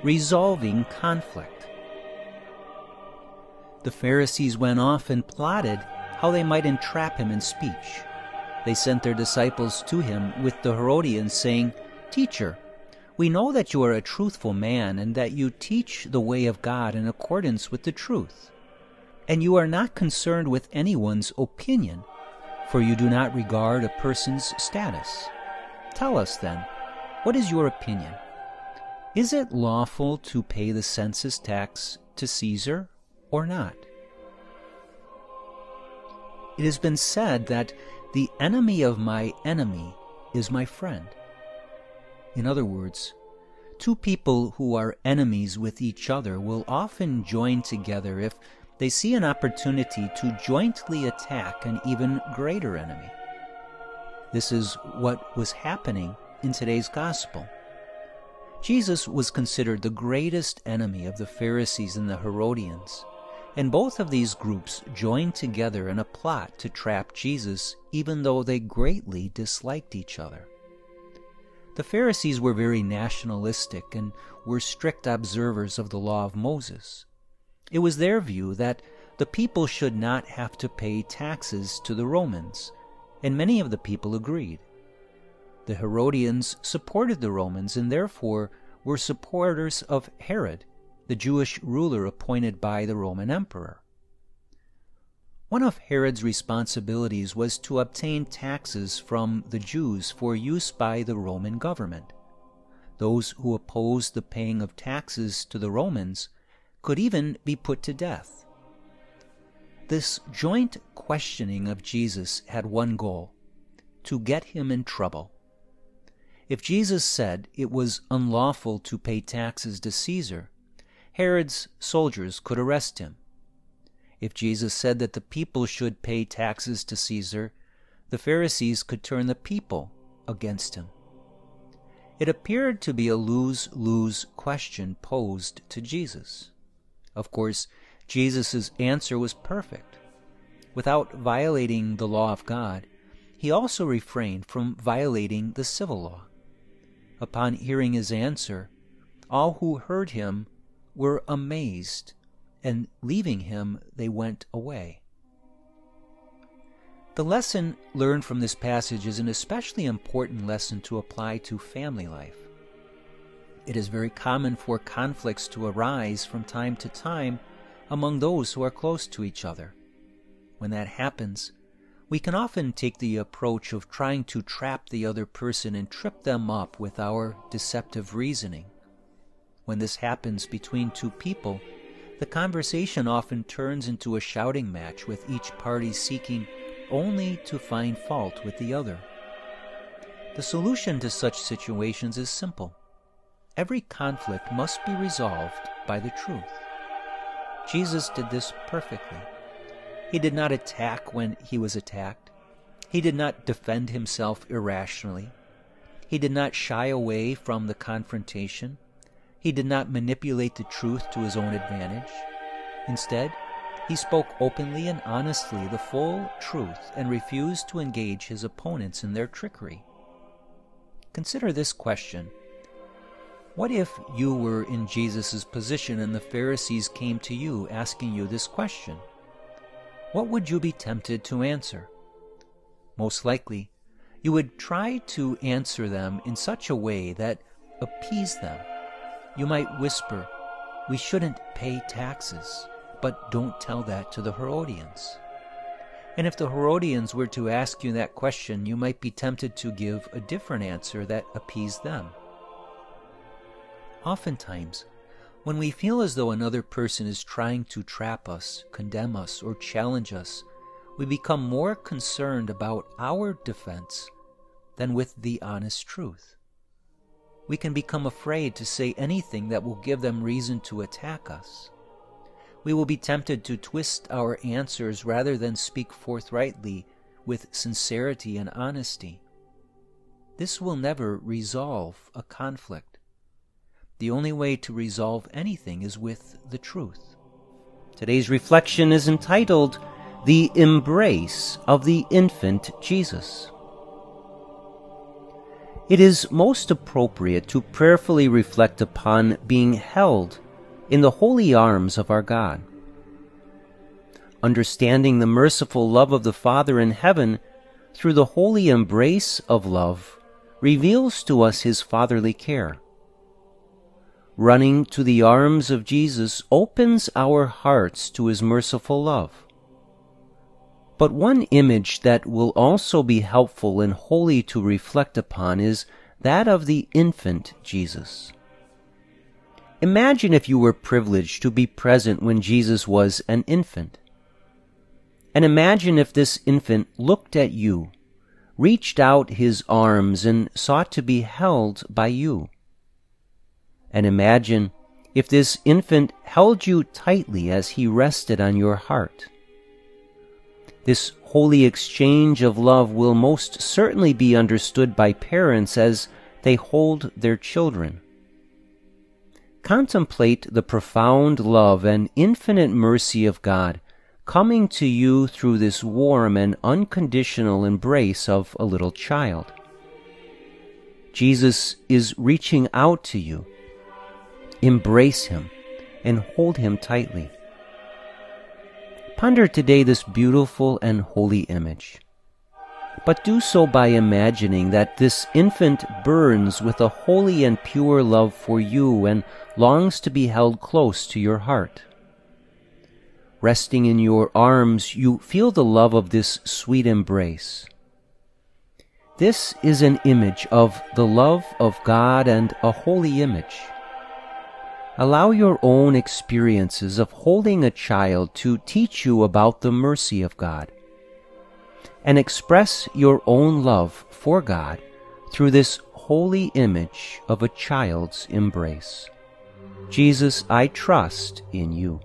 resolving conflict. The Pharisees went off and plotted how they might entrap him in speech. They sent their disciples to him with the Herodians, saying, "Teacher, we know that you are a truthful man and that you teach the way of God in accordance with the truth. And you are not concerned with anyone's opinion, for you do not regard a person's status. Tell us then, what is your opinion? Is it lawful to pay the census tax to Caesar or not?" It has been said that the enemy of my enemy is my friend. In other words, two people who are enemies with each other will often join together if they see an opportunity to jointly attack an even greater enemy. This is what was happening in today's gospel. Jesus was considered the greatest enemy of the Pharisees and the Herodians, and both of these groups joined together in a plot to trap Jesus, even though they greatly disliked each other. The Pharisees were very nationalistic and were strict observers of the law of Moses. It was their view that the people should not have to pay taxes to the Romans, and many of the people agreed. The Herodians supported the Romans and therefore were supporters of Herod, the Jewish ruler appointed by the Roman emperor. One of Herod's responsibilities was to obtain taxes from the Jews for use by the Roman government. Those who opposed the paying of taxes to the Romans could even be put to death. This joint questioning of Jesus had one goal: to get him in trouble. If Jesus said it was unlawful to pay taxes to Caesar, Herod's soldiers could arrest him. If Jesus said that the people should pay taxes to Caesar, the Pharisees could turn the people against him. It appeared to be a lose-lose question posed to Jesus. Of course, Jesus' answer was perfect. Without violating the law of God, he also refrained from violating the civil law. Upon hearing his answer, all who heard him were amazed, and leaving him, they went away. The lesson learned from this passage is an especially important lesson to apply to family life. It is very common for conflicts to arise from time to time among those who are close to each other. When that happens, we can often take the approach of trying to trap the other person and trip them up with our deceptive reasoning. When this happens between two people, the conversation often turns into a shouting match, with each party seeking only to find fault with the other. The solution to such situations is simple. Every conflict must be resolved by the truth. Jesus did this perfectly. He did not attack when he was attacked. He did not defend himself irrationally. He did not shy away from the confrontation. He did not manipulate the truth to his own advantage. Instead, he spoke openly and honestly the full truth and refused to engage his opponents in their trickery. Consider this question. What if you were in Jesus' position and the Pharisees came to you asking you this question? What would you be tempted to answer? Most likely, you would try to answer them in such a way that appeased them. You might whisper, "We shouldn't pay taxes, but don't tell that to the Herodians." And if the Herodians were to ask you that question, you might be tempted to give a different answer that appeased them. Oftentimes, when we feel as though another person is trying to trap us, condemn us, or challenge us, we become more concerned about our defense than with the honest truth. We can become afraid to say anything that will give them reason to attack us. We will be tempted to twist our answers rather than speak forthrightly with sincerity and honesty. This will never resolve a conflict. The only way to resolve anything is with the truth. Today's reflection is entitled, "The Embrace of the Infant Jesus." It is most appropriate to prayerfully reflect upon being held in the holy arms of our God. Understanding the merciful love of the Father in heaven through the holy embrace of love reveals to us his fatherly care. Running to the arms of Jesus opens our hearts to his merciful love. But one image that will also be helpful and holy to reflect upon is that of the infant Jesus. Imagine if you were privileged to be present when Jesus was an infant. And imagine if this infant looked at you, reached out his arms, and sought to be held by you. And imagine if this infant held you tightly as he rested on your heart. This holy exchange of love will most certainly be understood by parents as they hold their children. Contemplate the profound love and infinite mercy of God coming to you through this warm and unconditional embrace of a little child. Jesus is reaching out to you. Embrace him and hold him tightly. Ponder today this beautiful and holy image, but do so by imagining that this infant burns with a holy and pure love for you and longs to be held close to your heart. Resting in your arms, you feel the love of this sweet embrace. This is an image of the love of God and a holy image. Allow your own experiences of holding a child to teach you about the mercy of God, and express your own love for God through this holy image of a child's embrace. Jesus, I trust in you.